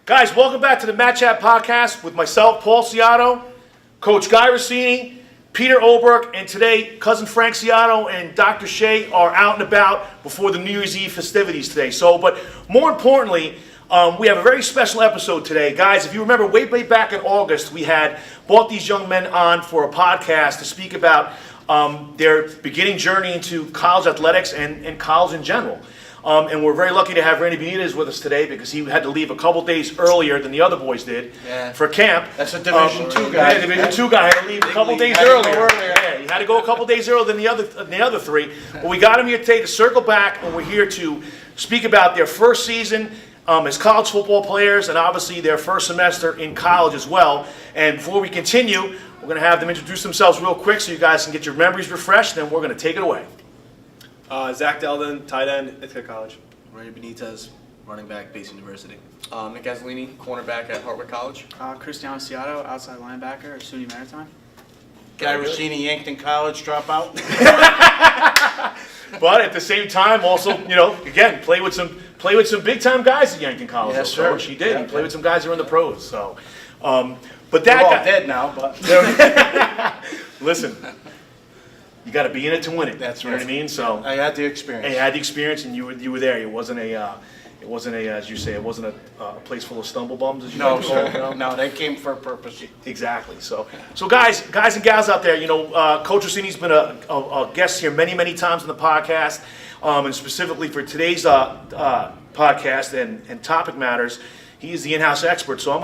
Guys, welcome back to the Matt Chat Podcast with myself, Paul Ciatto, Coach Guy Rossini, Peter Oberg, and today, Cousin Frank Ciatto and Dr. Shea are out and about before the New Year's Eve festivities today. But more importantly, we have a very special episode today. Guys, if you remember, way back in August, we had brought these young men on for a podcast to speak about their beginning journey into college athletics and college in general. And we're very lucky to have Randy Benitez with us today because he had to leave a couple days earlier than the other boys did for camp. That's a Division II guy. Yeah, Division II guy had to leave a couple days earlier. Yeah, he had to go a couple days earlier than the other three. But we got him here today to circle back, and we're here to speak about their first season as college football players, and obviously their first semester in college as well. And before we continue, we're going to have them introduce themselves real quick so you guys can get your memories refreshed, and then we're going to take it away. Zach Delden, tight end, Ithaca College. Randy Benitez, running back, Pace University. Nick Gazzolini, cornerback at Hartwick College. Cristiano Ciatto, outside linebacker at SUNY Maritime. Guy Rossini, Yankton College dropout. But at the same time, also, again, play with some big time guys at Yankton College. Yes, sir. She did. He played with some guys who are in the pros. So, but They're that all guy, dead now, but listen, you got to be in it to win it. That's You know what I right. mean? So, I had the experience. and you had the experience, and you were there. It wasn't a, as you say, it wasn't a place full of stumble bums. As you No, like to sir. call it. No, they came for a purpose. Exactly. So guys and gals out there, Coach Rossini's been a guest here many times on the podcast, and specifically for today's podcast and topic matters, he is the in-house expert. So I'm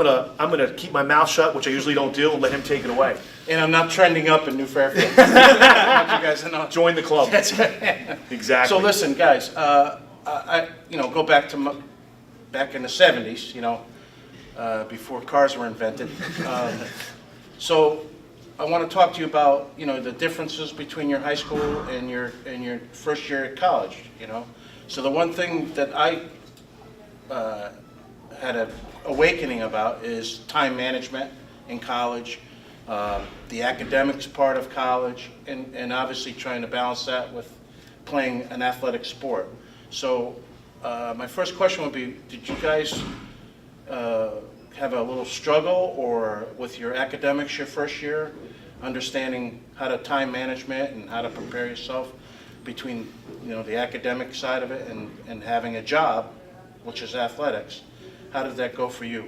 gonna keep my mouth shut, which I usually don't do, and let him take it away. And I'm not trending up in New Fairfield. I want you guys to know. Join the club. That's right. Exactly. So listen, guys. I go back to back in the '70s. Before cars were invented. So I want to talk to you about the differences between your high school and your first year at college. So the one thing that I had an awakening about is time management in college, the academics part of college, and obviously trying to balance that with playing an athletic sport. So my first question would be, did you guys have a little struggle or with your academics your first year, understanding how to time management and how to prepare yourself between the academic side of it and having a job, which is athletics? How did that go for you?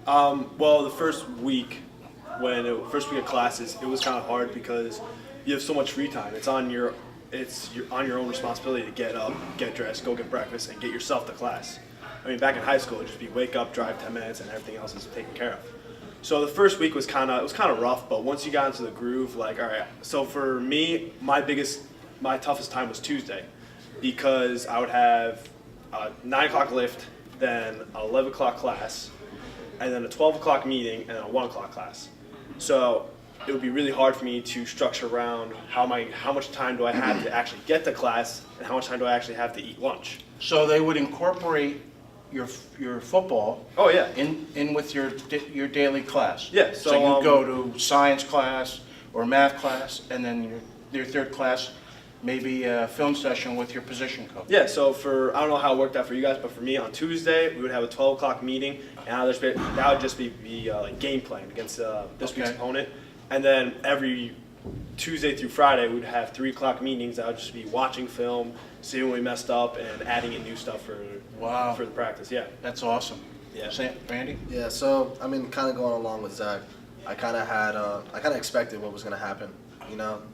Well, the first week of classes, it was kind of hard because you have so much free time. It's on your own responsibility to get up, get dressed, go get breakfast, and get yourself to class. I mean, back in high school, it'd just be wake up, drive 10 minutes, and everything else is taken care of. So the first week was kind of rough, but once you got into the groove, all right. So for me, my toughest time was Tuesday, because I would have a 9 o'clock lift, then an 11 o'clock class, and then a 12 o'clock meeting, and then a 1 o'clock class. So it would be really hard for me to structure around how much time do I have to actually get to class, and how much time do I actually have to eat lunch. So they would incorporate your football Oh yeah. in with your daily class. Yeah, So so, you go to science class or math class, and then your third class, maybe a film session with your position coach. Yeah, so I don't know how it worked out for you guys, but for me on Tuesday, we would have a 12 o'clock meeting, and that would just be like game plan against this week's opponent. And then every Tuesday through Friday, we'd have 3 o'clock meetings. That would just be watching film, seeing when we messed up, and adding in new stuff for the practice. Yeah. That's awesome. Yeah. Randy? Yeah, so, kind of going along with Zach, I kind of expected what was going to happen.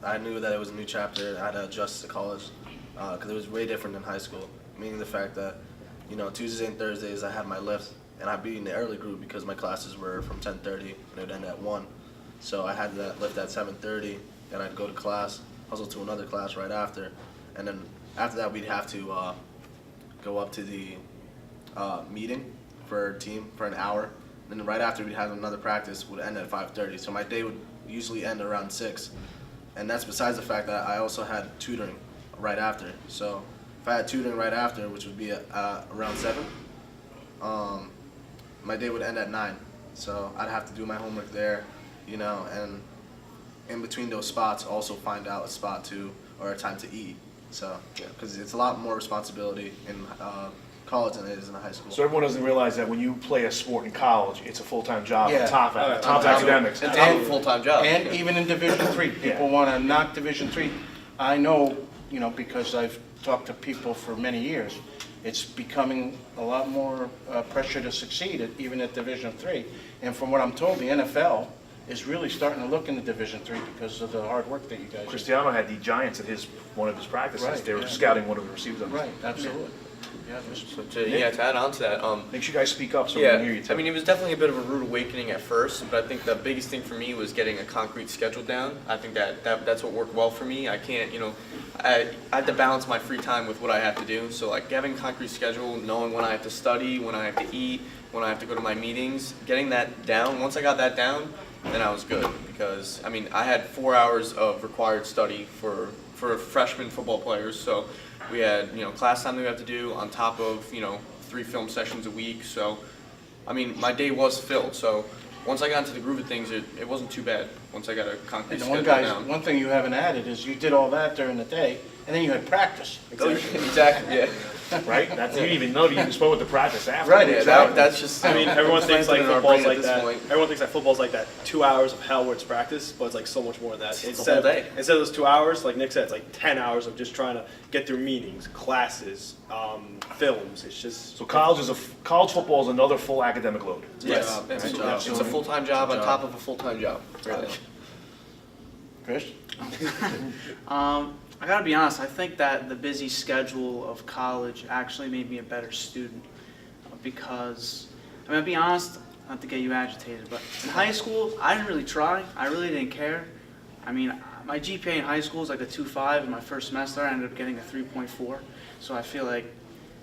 I knew that it was a new chapter. I had to adjust to college because it was way different than high school, meaning the fact that, Tuesdays and Thursdays I had my lift, and I'd be in the early group because my classes were from 10:30 and it would end at 1. So I had that lift at 7:30, and I'd go to class, hustle to another class right after, and then after that we'd have to go up to the meeting for our team for an hour, and then right after we'd have another practice, would end at 5:30. So my day would usually end around 6, and that's besides the fact that I also had tutoring right after. So if I had tutoring right after, which would be around 7, my day would end at 9. So I'd have to do my homework there, and in between those spots also find out a spot or a time to eat. So, because it's a lot more responsibility in college than it is in high school. So everyone doesn't realize that when you play a sport in college, it's a full-time job Yeah. on top of On top top of- academics. It's a full-time job. And even in Division III, people want to knock Division III. I know, because I've talked to people for many years, it's becoming a lot more pressure to succeed even at Division III. And from what I'm told, the NFL is really starting to look into Division III because of the hard work that you guys do. Cristiano had the Giants at one of his practices. Right, They were yeah. scouting one of the receivers. Right, absolutely. Yeah, So to add on to that, Make sure you guys speak up so we can hear you yeah, too. I mean, it was definitely a bit of a rude awakening at first, but I think the biggest thing for me was getting a concrete schedule down. I think that's what worked well for me. I can't, I have to balance my free time with what I have to do. So like having a concrete schedule, knowing when I have to study, when I have to eat, when I have to go to my meetings, getting that down. Once I got that down, then I was good because, I mean, I had 4 hours of required study for freshman football players. So we had, class time that we have to do on top of, 3 film sessions a week. So, I mean, my day was filled. So once I got into the groove of things, it wasn't too bad once I got a concrete And schedule down. one thing you haven't added is you did all that during the day, and then you had practice. Exactly, yeah. Right? You didn't even know you spoke with the practice after. Right, Yeah, exactly. that's just. I mean, everyone thinks like planted in our football's brain like at that. this point. Everyone thinks that football's like that 2 hours of hell where it's practice, but it's like so much more than that. It's a whole day. Instead of those 2 hours, like Nick said, it's like 10 hours of just trying to get through meetings, classes, films. It's just So college football is another full academic load. Yes, job. it's, Good a, job. it's a full-time job Good on job. top of a full-time job. Really. Chris? I gotta be honest, I think that the busy schedule of college actually made me a better student because, I'll be honest, not to get you agitated, but in high school, I didn't really try. I really didn't care. I mean, my GPA in high school was like a 2.5. In my first semester, I ended up getting a 3.4. So I feel like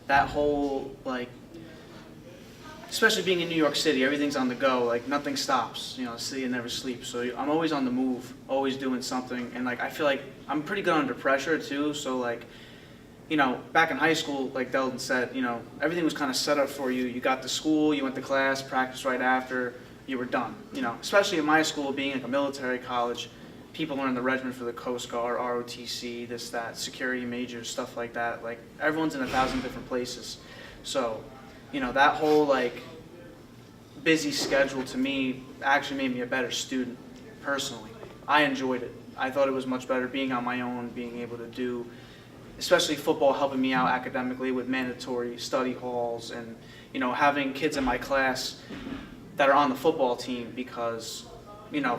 that whole, especially being in New York City, everything's on the go, like nothing stops, the city never sleeps. So I'm always on the move, always doing something. And I feel like I'm pretty good under pressure too. So back in high school, like Delton said, everything was kind of set up for you. You got to school, you went to class, practice right after, you were done. Especially in my school, being like a military college, people learn the regiment for the Coast Guard, ROTC, this, that, security majors, stuff like that. Like everyone's in 1,000 different places. So, that whole busy schedule to me actually made me a better student personally. I enjoyed it. I thought it was much better being on my own, being able to do, especially football helping me out academically with mandatory study halls and, having kids in my class that are on the football team because,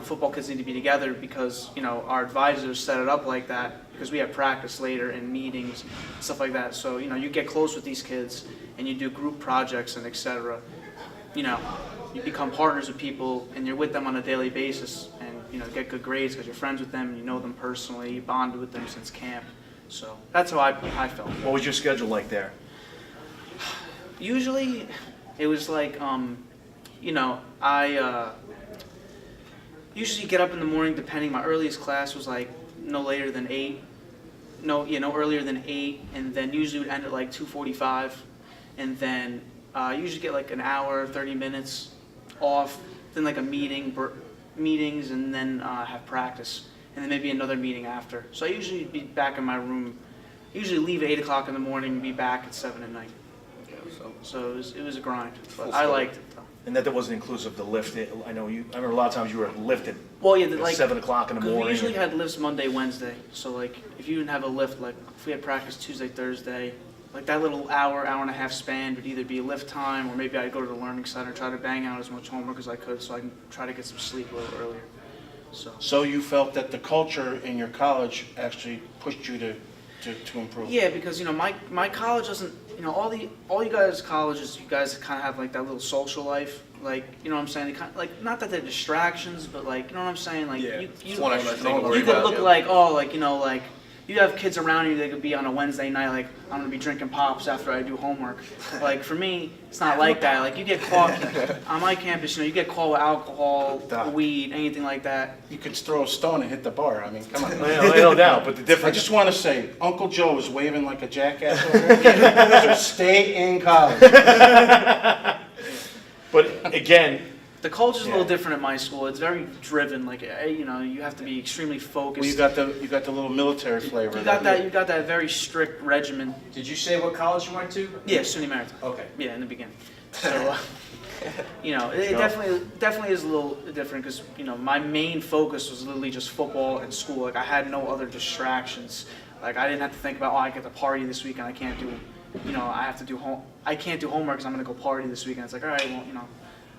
football kids need to be together because, our advisors set it up like that because we have practice later and meetings, stuff like that. So, you get close with these kids and you do group projects and etc. You become partners with people and you're with them on a daily basis and, get good grades because you're friends with them and you know them personally, you bonded with them since camp. So that's how I felt. What was your schedule like there? Usually it was I usually get up in the morning depending. My earliest class was no later than 8. No earlier than 8, and then usually would end at 2:45, and then usually get an hour, 30 minutes off, then a meetings, and then have practice, and then maybe another meeting after. So I usually be back in my room. Usually leave at 8 o'clock in the morning and be back at 7 at night. Yeah, So it was a grind, but Full I story. liked it though. And that wasn't inclusive of the lift. I remember a lot of times you were lifted Well, yeah, at 7 o'clock in the 'cause morning. we usually had lifts Monday, Wednesday. So if you didn't have a lift, if we had practice Tuesday, Thursday, that little hour and a half span would either be lift time or maybe I'd go to the learning center, try to bang out as much homework as I could so I can try to get some sleep a little earlier. So you felt that the culture in your college actually pushed you to improve? Yeah, because my college doesn't, all you guys colleges, you guys kind of have that little social life, what I'm saying, they kind of, not that they're distractions, but you know what I'm saying, Yeah. you It's one extra thing to worry you could about. look you have kids around you that could be on a Wednesday night, I'm gonna be drinking pops after I do homework. For me, it's not like that. You get caught on my campus, you get caught with alcohol, Doc. weed, anything like that. You could throw a stone and hit the bar. I mean, come on. No doubt, but the I difference. just want to say, Uncle Joe is waving like a jackass over here. So stay in college. But again, The culture's a little Yeah. different at my school. It's very driven. Like you have to be extremely focused. Well, you got the little military flavor. You got that. You got that very strict regimen. Did you say what college you went to? Yeah, SUNY Maritime. Okay. Yeah, in the beginning. So, it definitely is a little different because my main focus was literally just football and school. Like I had no other distractions. Like I didn't have to think about I get to party this weekend. I can't do, I have to do I can't do homework because I'm gonna go party this weekend. It's like all right, well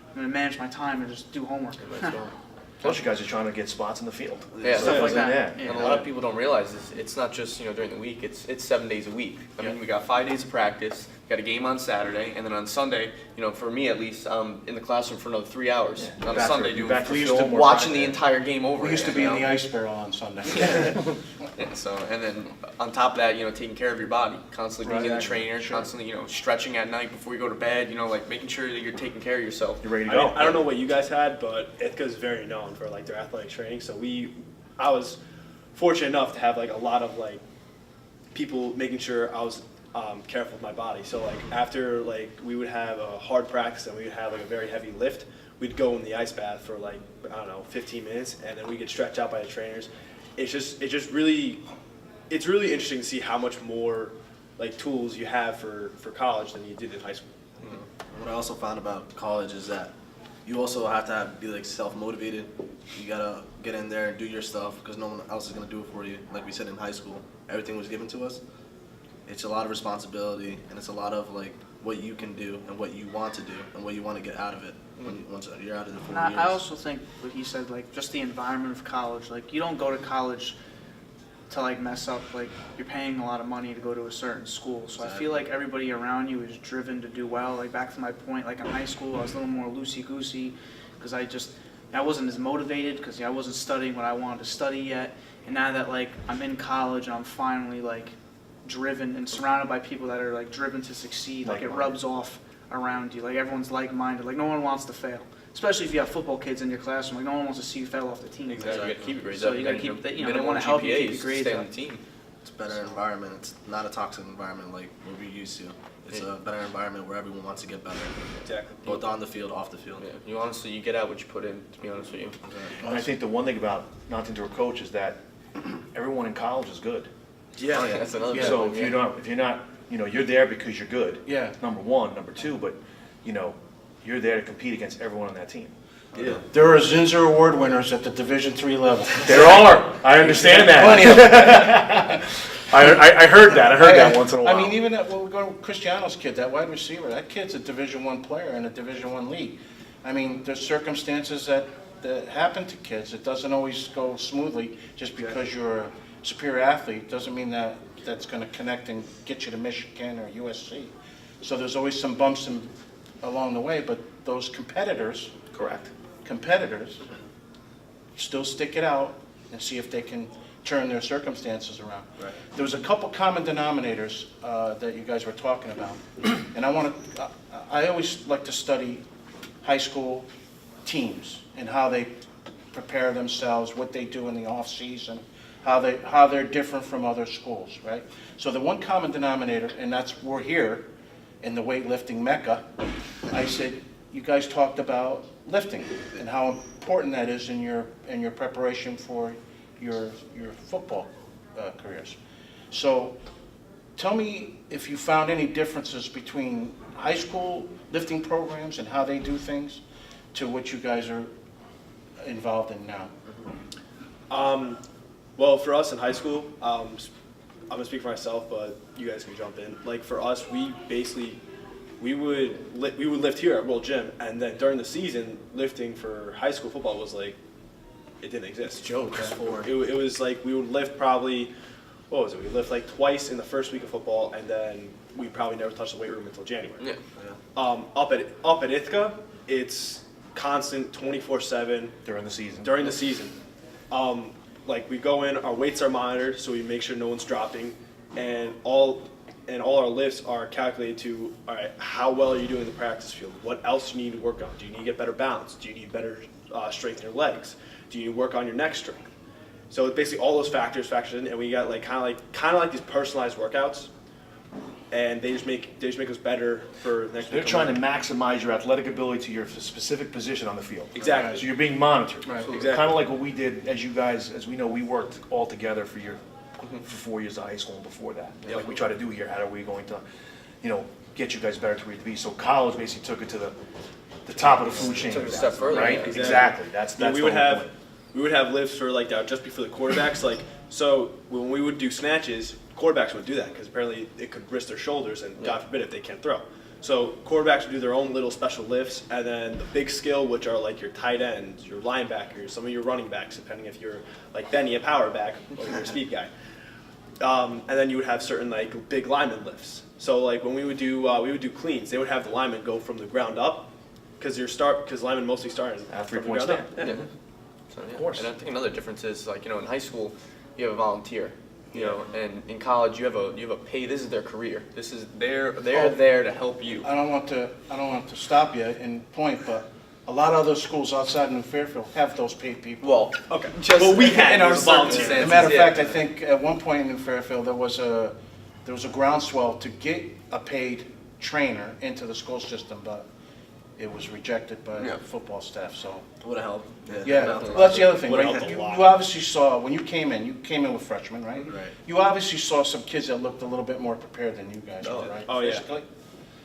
I'm gonna manage my time and just do homework. Plus, you guys are trying to get spots in the field. Yeah, Stuff like that. Yeah. Yeah. And a lot of people don't realize this. It's not just during the week. It's 7 days a week. I mean, we got 5 days of practice. Got a game on Saturday, and then on Sunday, for me at least, I'm in the classroom for another 3 hours on a Back Sunday for- doing back for We used to film or watching back- the entire game over. We used to again, be in you the know? ice barrel on Sunday. Yeah, so and then on top of that, taking care of your body, constantly being in the Right. trainer, Sure. constantly, stretching at night before you go to bed. Like making sure that you're taking care of yourself. You're ready to I go. mean, I don't know what you guys had, but Ithaca's very known for like their athletic training. So I was fortunate enough to have like a lot of like people making sure I was careful with my body. So like after like we would have a hard practice and we would have like a very heavy lift, we'd go in the ice bath for like 15 minutes, and then we get stretched out by the trainers. It's really interesting to see how much more like tools you have for college than you did in high school. What I also found about college is that you also have to be like self-motivated. You gotta get in there and do your stuff because no one else is gonna do it for you. Like we said in high school, everything was given to us. It's a lot of responsibility and it's a lot of like what you can do and what you want to do and what you want to get out of it once you're out of the 4 And years. I also think what he said, like just the environment of college. Like you don't go to college to like mess up. Like you're paying a lot of money to go to a certain school. So I feel like everybody around you is driven to do well. Like back to my point, like in high school, I was a little more loosey-goosey because I wasn't as motivated because I wasn't studying what I wanted to study yet. And now that like I'm in college and I'm finally like driven and surrounded by people that are like driven to succeed, like it rubs off around you. Like everyone's like-minded. Like no one wants to fail. Especially if you have football kids in your classroom, like no one wants to see you fail off the team. Exactly. You got to keep your grades So up. you gotta and, keep that- they minimum wanna help you GPAs keep your to grades stay on up. the team. It's a better environment. It's not a toxic environment like what we're used to. It's a better environment where everyone wants to get better, Exactly. both on the field, off the field. Yeah, you get out what you put in. To be honest with you. And I think the one thing about not to a coach is that everyone in college is good. Yeah. That's another. Yeah. big So one, if you're not, you're there because you're good. Yeah. Number one, number two, but you're there to compete against everyone on that team. Yeah. There are Zinser Award winners at the Division III level. There are. I understand that. Plenty of them. I heard that. I heard that once in a while. I mean, even when we go to Cristiano's kid, that wide receiver, that kid's a Division I player in a Division I league. I mean, there's circumstances that happen to kids. It doesn't always go smoothly. Just because you're a superior athlete doesn't mean that that's going to connect and get you to Michigan or USC. So there's always some bumps along the way, but those competitors still stick it out and see if they can turn their circumstances around. Right. There was a couple common denominators that you guys were talking about, and I always like to study high school teams and how they prepare themselves, what they do in the off season, how they're different from other schools, right? So the one common denominator, and we're here in the weightlifting mecca. I said, you guys talked about lifting and how important that is in your preparation for your football careers. So tell me if you found any differences between high school lifting programs and how they do things to what you guys are involved in now. Well, for us in high school, I'm gonna speak for myself, but you guys can jump in. Like for us, we would lift here at World Gym, and then during the season, lifting for high school football was like it didn't exist. Joke. It was like we would lift probably, what was it? We lift like twice in the first week of football, and then we probably never touched the weight room until January. Yeah. Up at Ithaca, it's constant 24/7 during the season. during the season. Like we go in, our weights are monitored, so we make sure no one's dropping, and all our lifts are calculated to, all right, how well are you doing in the practice field? What else do you need to work on? Do you need to get better balance? Do you need better strength in your legs? Do you need to work on your neck strength? So basically all those factors in, and we got like kind of like these personalized workouts. and they just make us better for next week. They're trying to maximize your athletic ability to your specific position on the field. Exactly. So you're being monitored. Right. Exactly. Kind of like what we did, as you guys, as we know, we worked all together for for 4 years of high school and before that. Yep. Like we try to do here, how are we going to, get you guys better to where you be? So college basically took it to the top of the food chain. Took it a step further, Right? yeah. Exactly. That's Yeah, the whole point. we would have lifts for like that just before the quarterbacks. Like, so when we would do snatches, quarterbacks would do that because apparently it could risk their shoulders, and God forbid if they can't throw. So quarterbacks would do their own little special lifts, and then the big skill, which are like your tight ends, your linebackers, some of your running backs, depending if you're like Benny, a power back, or you're a speed guy. And then you would have certain like big lineman lifts. So like when we would do cleans, they would have the lineman go from the ground up because linemen mostly start At from the 3-point ground up. stand. Yeah. So, yeah. Of course. And I think another difference is like, in high school, you have a volunteer, and in college you have a pay. This is their career. This is they're there to help you. I don't want to stop you in point, but a lot of other schools outside New Fairfield have those paid people. Well, Okay. just Well, we had in our as a volunteer. As circumstances. a matter of yeah. fact, I think at one point in New Fairfield, there was a groundswell to get a paid trainer into the school system, but it was rejected by Yeah. the football staff, so. Would have helped. Yeah, well, that's the other thing, Would've right? helped a You lot. obviously saw, when you came in with freshmen, right? Right. You obviously saw some kids that looked a little bit more prepared than you guys Oh, did, right? oh, yeah. Physically?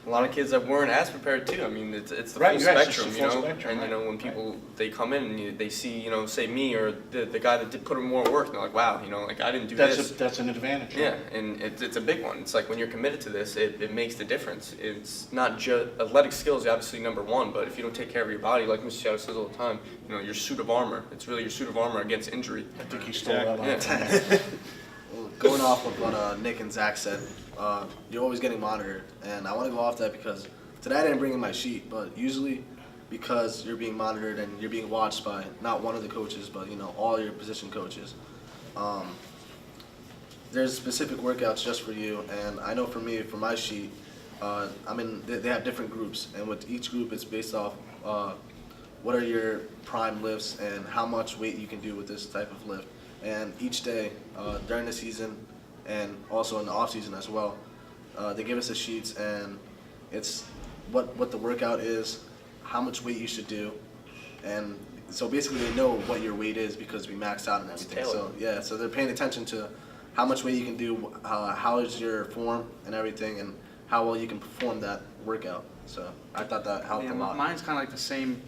A lot of kids that weren't as prepared too. I mean, it's the Right, full right, it's spectrum, the you full know. spectrum, And right, when people they come in and they see, say me or the guy that did put in more work, and they're like, wow, like I didn't do this. That's an advantage. right? Yeah, and it's a big one. It's like when you're committed to this, it makes the difference. It's not just athletic skills, obviously number one, but if you don't take care of your body, like Mr. Ciatto says all the time, your suit of armor. It's really your suit of armor against injury. I think he stole that line. Yeah. Well, going off of what Nick and Zach said, you're always getting monitored, and I want to go off that because today I didn't bring in my sheet, but usually because you're being monitored and you're being watched by not one of the coaches, but all your position coaches. There's specific workouts just for you, and I know for me, for my sheet, they have different groups, and with each group, it's based off what are your prime lifts and how much weight you can do with this type of lift. And each day during the season and also in the off season as well, they give us the sheets, and it's what the workout is, how much weight you should do, and so basically they know what your weight is because we maxed out and everything. tailored. So yeah, so they're paying attention to how much weight you can do, how is your form and everything, and how well you can perform that workout. So I thought that helped Yeah, a lot. mine's kind of like the same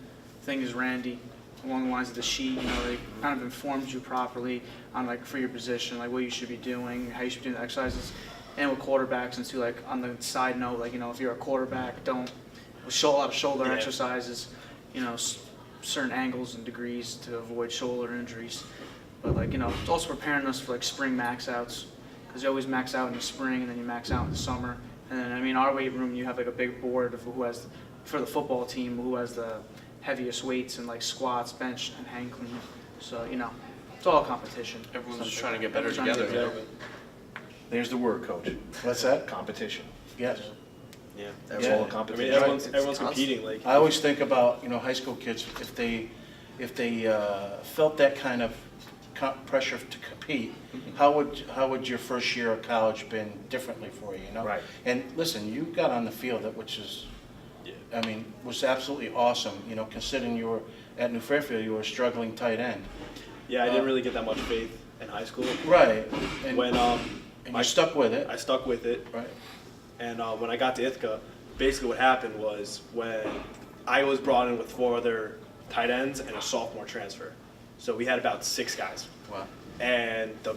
thing as Randy, along the lines of the sheet. They kind of informs you properly on for your position, like what you should be doing, how you should be doing the exercises. And with quarterbacks, and too, on the side note, if you're a quarterback, don't show a lot of shoulder exercises, certain angles and degrees to avoid shoulder injuries. But it's also preparing us for spring max outs, because you always max out in the spring and then you max out in the summer. And then our weight room, you have a big board of who has, for the football team, who has the heaviest weights and squats, bench, and hang clean. So it's all competition. Everyone's just trying to get better Everyone's trying to together. get Exactly. There's the word, coach. What's that? Competition. Yes. Yeah. It's Yeah. all a I mean, competition. everyone's It's competing. I always think about, high school kids, if they felt that kind of pressure to compete, how would your first year of college been differently for you, Right. And listen, you got on the field, which is, was absolutely awesome, considering you were at New Fairfield, you were a struggling tight end. Yeah, I didn't really get that much faith in high school. Right. And, When and you stuck with it. I stuck with it, Right. and when I got to Ithaca, basically what happened was when I was brought in with 4 other tight ends and a sophomore transfer. So we had about 6 guys. Wow. And the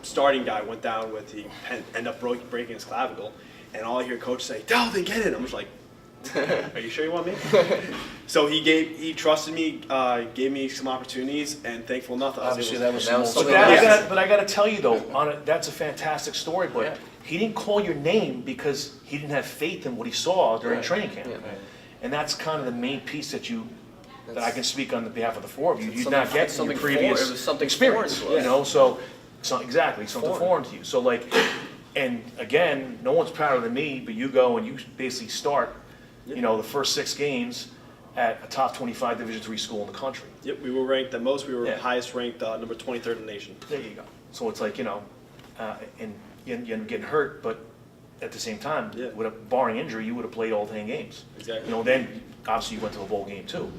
starting guy went down with ended up breaking his clavicle, and all I hear coach say, "Dalvin, get it!" I'm just like, "Are you sure you want me?" So he trusted me, gave me some opportunities, and thankful enough, I was Obviously, able that to. was that some was old something school. else. But I got to tell you though, that's a fantastic story. But Yeah. he didn't call your name because he didn't have faith in what he saw during Right. training camp, Yeah. and that's kind of the main piece that I can speak on behalf of the 4 of you. You'd not Something- get in your something previous foreign. It was something experience, foreign to us. So exactly something Foreign. foreign to you. So and again, no one's prouder than me, but you go and you basically start, the first 6 games at a top 25 Division III school in the country. Yep, we were ranked the most. We were Yeah. highest ranked, number 23rd in the nation. There you go. So it's and you end up getting hurt, but at the same time, Yeah. barring injury, you would have played all 10 games. Exactly. You know, then obviously you went to the bowl game too.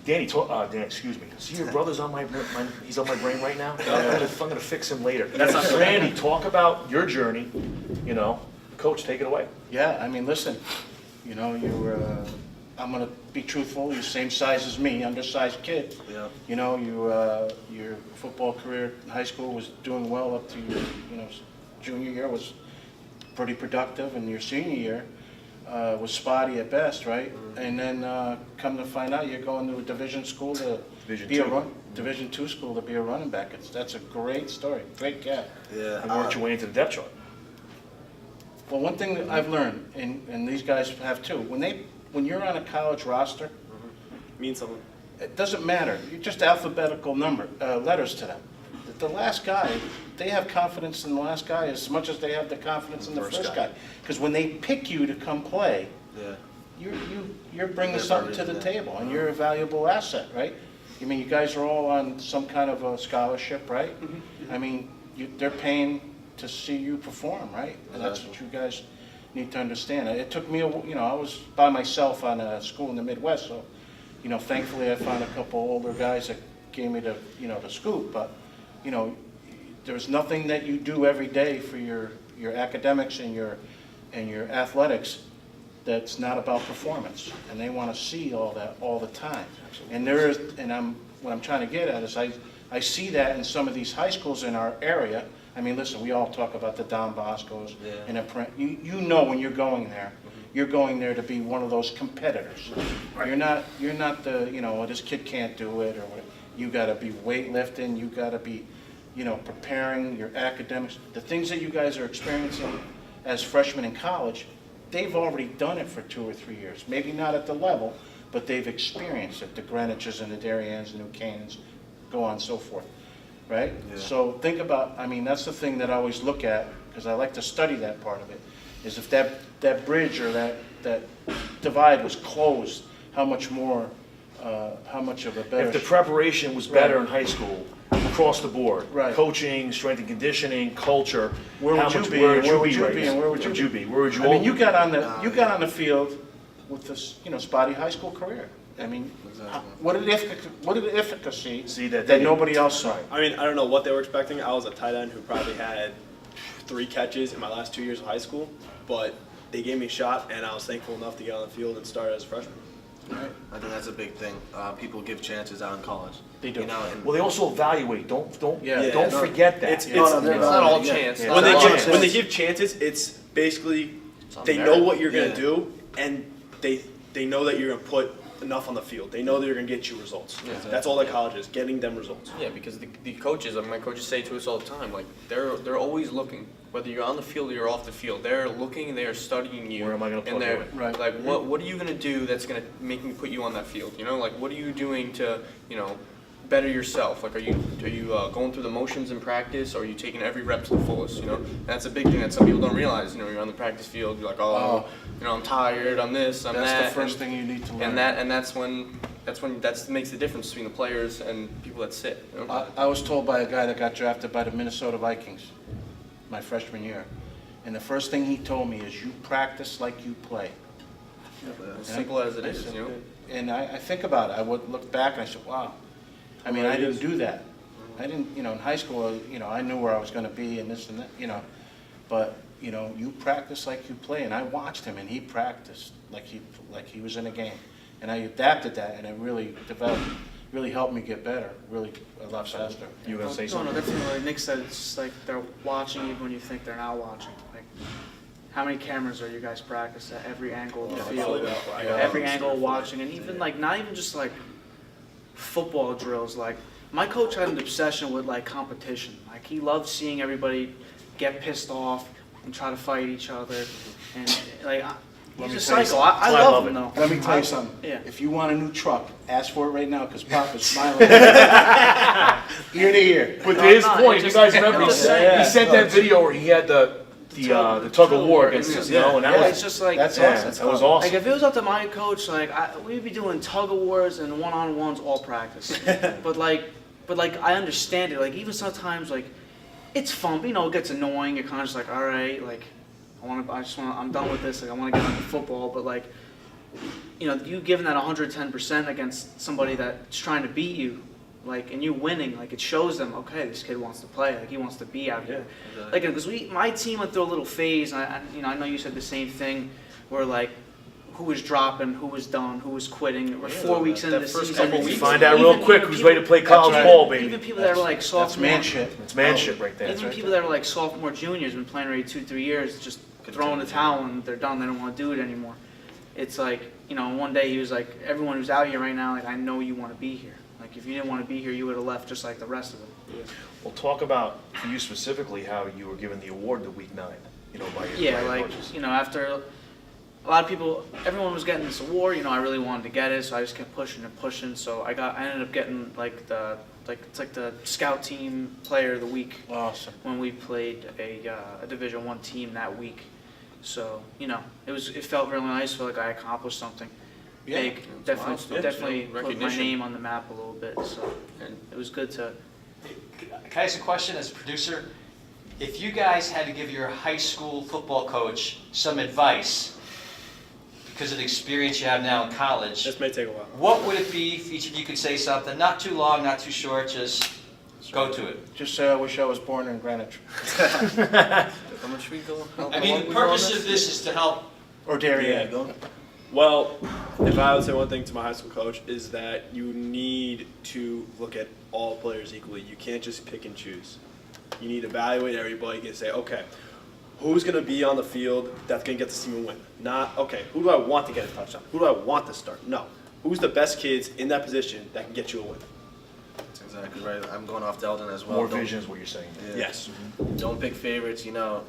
Danny, Dan, excuse me. See, your brother's on he's on my brain right now. I'm gonna fix him later. That's not good. Randy, talk about your journey. You know, Coach, take it away. Yeah, I mean, listen, you know, I'm gonna be truthful, you're the same size as me, undersized kid. Yeah. You know, your football career in high school was doing well up to your, you know, junior year was pretty productive, and your senior year was spotty at best, right? And then come to find out you're going to a division school to Division be a two. Division II school to be a running back. That's a great story, great gap. Yeah. And worked your way into the depth chart. Well, one thing that I've learned, and these guys have too, when you're on a college roster, Means something. it doesn't matter. You're just alphabetical letters to them. The last guy, they have confidence in the last guy as much as they have the confidence in the first guy. Because when they pick you to come play, Yeah. you're bringing They're something to very the good. table, and you're a valuable asset, right? I mean, you guys are all on some kind of a scholarship, right? I mean, they're paying to see you perform, right? And that's what you guys need to understand. It took me, you know, I was by myself on a school in the Midwest, so, you know, thankfully I found a couple older guys that gave me the, you know, the scoop. But, you know, there's nothing that you do every day for your academics and your athletics that's not about performance, and they want to see all that all the time. And what I'm trying to get at is I see that in some of these high schools in our area. I mean, listen, we all talk about the Don Boscos, Yeah. and you know when you're going there, you're going there to be one of those competitors. You're not the, you know, well, this kid can't do it, or you got to be weightlifting, you got to be, you know, preparing your academics. The things that you guys are experiencing as freshmen in college, they've already done it for 2 or 3 years. Maybe not at the level, but they've experienced it. The Greenwiches and the Darians and the New Canaans, go on and so forth, right? Yeah. So think about, I mean, that's the thing that I always look at, because I like to study that part of it, is if that bridge or that divide was closed, how much more, how much of a better... If the preparation was better in high school, across the board, Right. coaching, strength and conditioning, culture, Where how would you much be? where would Where you would be you right be? now? And where would you be? Where would you I mean, you all got on the field with this, you know, spotty high school career. I mean, Exactly. what did the efficacy See that that nobody else saw? I mean, I don't know what they were expecting. I was a tight end who probably had 3 catches in my last 2 years of high school, but they gave me a shot, and I was thankful enough to get on the field and start as a freshman. Right. I think that's a big thing. People give chances out in college. They do. You know, and Well, they also evaluate. Don't Yeah. don't no. forget that. It's- No, no, they're It's not all yeah. chance. Yeah. not When they all give chance. when they give chances, it's basically on they merit. know what you're gonna Yeah. do, and they know that you're gonna put enough on the field. They know that you're gonna get you results. Yeah. That's all that college is, getting them results. Yeah, because the coaches, my coaches say to us all the time, like they're always looking, whether you're on the field or you're off the field. They're looking and they are studying you. Where am I gonna and plug they're you in? Right. like, what are you gonna do that's gonna make me put you on that field? You know, like what are you doing to, you know, better yourself? Like, are you going through the motions in practice, or are you taking every rep to the fullest? You know, and that's a big thing that some people don't realize. You know, you're on the practice field, you're like, oh, you know, I'm tired, I'm this, I'm That's that. the first thing you need to learn. And that's when that makes the difference between the players and people that sit. You know? I was told by a guy that got drafted by the Minnesota Vikings my freshman year, and the first thing he told me is, you practice like you play. As simple as it is, you know. And I think about it. I would look back and I said, wow. I mean, I didn't do that. I didn't, you know, in high school, you know, I knew where I was going to be and this and that, you know. But, you know, you practice like you play. And I watched him, and he practiced like he was in a game. And I adapted that, and it really developed, really helped me get better, really a lot faster. You were gonna say No, something? that's like Nick said. It's just like they're watching even when you think they're not watching. Like, how many cameras are you guys practice at every angle of the field? Every angle watching, and even like not even just like football drills. Like my coach had an obsession with like competition. Like he loved seeing everybody get pissed off and try to fight each other, and like Let he's me a tell you psycho. I I love love him it. though. Let me tell you something. Yeah. If you want a new truck, ask for it right now, because Papa's smiling. Ear to ear. But to No, his no, point, it you just- guys remember I'm he just saying. sent that video where he had the tug of war against It's us, just- you know, and that yeah, was it's just like That's yeah, awesome. that was awesome. Like if it was up to my coach, like we'd be doing tug of wars and one-on-ones all practice. but like I understand it. Like even sometimes like it's fun, but, you know, it gets annoying. You're kind of just like, all right, like I'm done with this. Like, I want to get into football, but like, you know, you giving that 110% against somebody that's trying to beat you, like, and you winning, like, it shows them, okay, this kid wants to play, like, he wants to be out here. Like, because my team went through a little phase, and I know you said the same thing, where like, who was dropping, who was done, who was quitting. We're 4 weeks into the season. You find out real quick who's ready to play college ball, baby. Even people that are like That's sophomore. manship. It's manship right there. Even people that are like sophomore, juniors, been playing already 2-3 years, just throwing the towel and they're done. They don't want to do it anymore. It's like, you know, one day he was like, everyone who's out here right now, like, I know you want to be here. Like, if you didn't want to be here, you would have left just like the rest of them. Well, talk about, for you specifically, how you were given the award the week 9, you know, by your coaches. You know, after a lot of people, everyone was getting this award, you know, I really wanted to get it, so I just kept pushing and pushing. So I ended up getting like it's like the scout team player of the week. Awesome. When we played a Division I team that week. So, you know, it felt really nice. I felt like I accomplished something big. Definitely put my name on the map a little bit. So, and it was good to. Can I ask a question as a producer? If you guys had to give your high school football coach some advice because of the experience you have now in college, This may take a while. what would it be if each of you could say something? Not too long, not too short, just go to it. Just say I wish I was born in Greenwich. How much we go? I mean, the purpose of this is to help. Or Darien. Well, if I would say one thing to my high school coach is that you need to look at all players equally. You can't just pick and choose. You need to evaluate everybody and say, okay, who's going to be on the field that's going to get this team a win? Not, okay, who do I want to get a touchdown? Who do I want to start? No. Who's the best kids in that position that can get you a win? That's exactly right. I'm going off Delden as well. More Don't- vision is what you're saying. Yeah. Yes. Don't pick favorites, you know.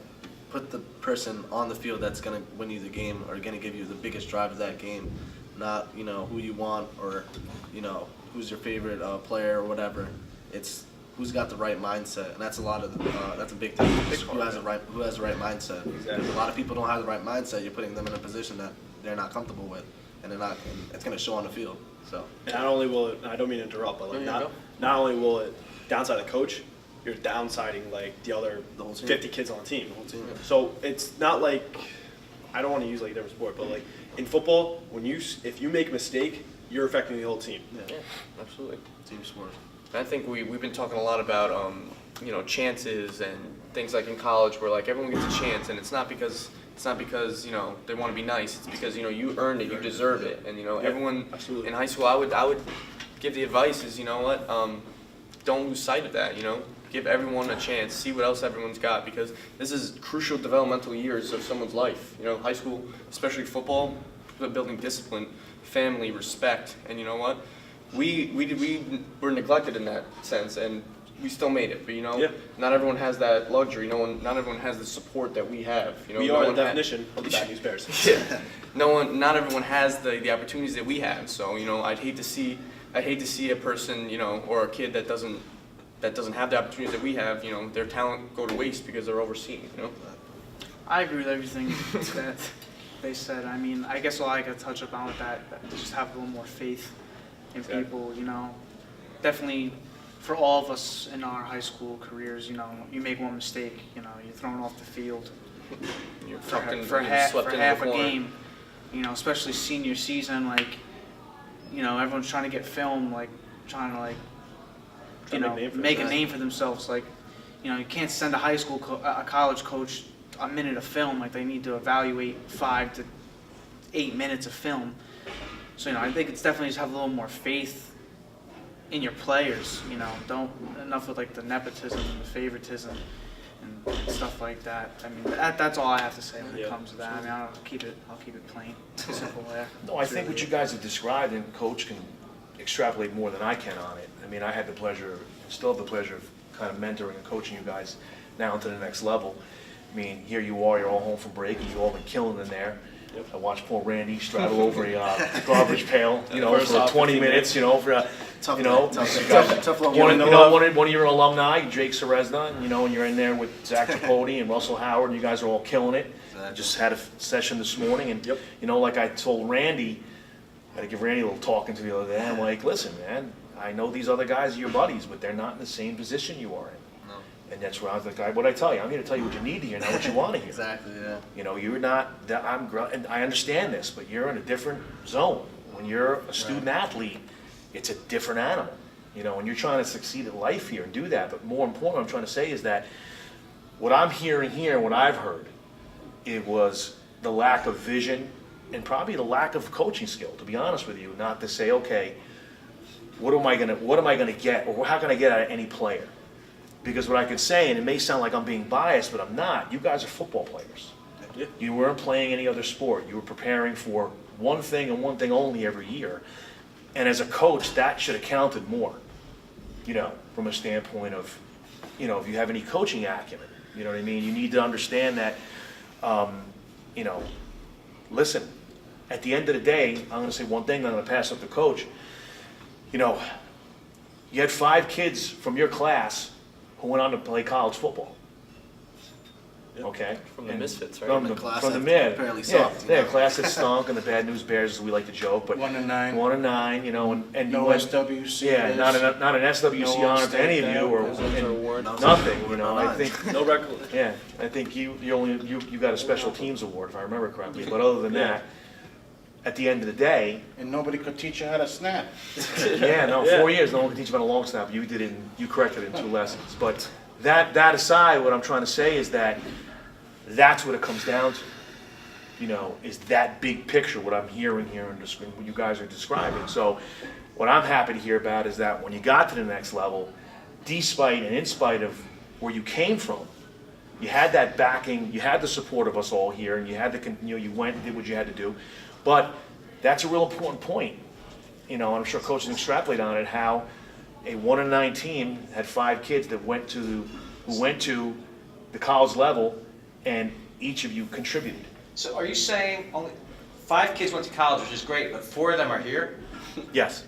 Put the person on the field that's going to win you the game or going to give you the biggest drive of that game, not, you know, who you want or, you know, who's your favorite player or whatever. It's who's got the right mindset, and that's a big thing. Who has the right mindset. Exactly. If a lot of people don't have the right mindset, you're putting them in a position that they're not comfortable with, and it's going to show on the field. So. And not only will it, I don't mean to interrupt, but like No, you go. not only will it downside the coach, you're downsiding like the other The whole team. 50 kids on the team. The whole team. So it's not like, I don't want to use like different sport, but like in football, if you make a mistake, you're affecting the whole team. Yeah. Yeah, absolutely. Team sport. I think we've been talking a lot about you know, chances and things like in college where like everyone gets a chance, and it's not because you know they want to be nice. It's because you know you earned it, you deserve it, and you know Yeah, everyone absolutely. in high school. I would give the advice is, you know what, don't lose sight of that. You know, give everyone a chance, see what else everyone's got, because this is crucial developmental years of someone's life. You know, high school, especially football, building discipline, family, respect, and you know what. We were neglected in that sense, and we still made it. But you know, Yeah. not everyone has that luxury. Not everyone has the support that we have. You know, We no are the one ha- definition of the bad news bears. Yeah. Not everyone has the opportunities that we have. So you know, I'd hate to see a person, you know, or a kid that doesn't have the opportunities that we have. You know, their talent go to waste because they're overseen. You know. I agree with everything that they said. I mean, I guess all I could touch upon with that, just have a little more faith in Exactly. people, you know. Definitely for all of us in our high school careers, you know, you make one mistake, you know, you're thrown off the field You're for tucked in, half swept into the a corner. game, you know, especially senior season, like, you know, everyone's trying to get film, like, trying to, like, you know, make a name for themselves. Like, you know, you can't send a a college coach a minute of film. Like, they need to evaluate 5 to 8 minutes of film. So, you know, I think it's definitely just have a little more faith in your players. You know, don't enough with like the nepotism and the favoritism and stuff like that. I mean, that's all I have to say when it Yeah, could that. I mean, I'll keep it plain, simple there. No, I think what you guys have described, and Coach can extrapolate more than I can on it. I mean, I had the pleasure, still have the pleasure of kind of mentoring and coaching you guys now to the next level. I mean, here you are, you're all home from break, and you've all been killing in there. Yep. I watched poor Randy straddle over a garbage pail, you know, First for off, 20 15 minutes, you know, for a, Tough you know, night, tough you night. guys- Tough love. one, You you know, know, one of your alumni, Jake Serezna, and, you know, and you're in there with Zach Tripodi and Russell Howard, and you guys are all killing it. Exactly. Just had a session this morning, and, Yep. you know, like I told Randy, I had to give Randy a little talking to the other day. I'm like, listen, man, I know these other guys are your buddies, but they're not in the same position you are in. No. And that's where I was like, what I tell you, I'm here to tell you what you need to hear, not what you want to hear. Exactly. Yeah. You know, you're not, and I understand this, but you're in a different zone. When you're a student athlete, it's a different animal. You know, and you're trying to succeed at life here and do that. But more important, what I'm trying to say is that what I'm hearing here, what I've heard, it was the lack of vision and probably the lack of coaching skill, to be honest with you, not to say, okay, what am I gonna get, or how can I get out of any player? Because what I could say, and it may sound like I'm being biased, but I'm not, you guys are football players. Yeah. You weren't playing any other sport. You were preparing for one thing and one thing only every year. And as a coach, that should have counted more, you know, from a standpoint of, you know, if you have any coaching acumen, you know what I mean? You need to understand that, you know, listen, at the end of the day, I'm gonna say one thing, then I'm gonna pass up to coach. You know, you had 5 kids from your class who went on to play college football. Okay? From the misfits, right? From The the, class from the that mid. apparently Yeah, sucked, you yeah, know? class that stunk, and the bad news bears, as we like to joke, but 1 and 9. 1 and 9, you know, and No you went, SWC. yeah, not an SWC No honor to any of state you, or that, and award. nothing, you know, I No think, No record. yeah, I think you got a special teams award, if I remember correctly, but other than that, at the end of the day, And nobody could teach you how to snap. yeah, no, Yeah. 4 years, no one can teach you about a long snap. You did it, you corrected it in 2 lessons. But that aside, what I'm trying to say is that that's what it comes down to. You know, is that big picture, what I'm hearing here and what you guys are describing. So what I'm happy to hear about is that when you got to the next level, despite and in spite of where you came from, you had that backing, you had the support of us all here, and you had the, you know, you went and did what you had to do. But that's a real important point. You know, I'm sure coaches can extrapolate on it, how a 1 and 9 team had 5 kids that went to the college level, and each of you contributed. So are you saying only 5 kids went to college, which is great, but 4 of them are here? Yes.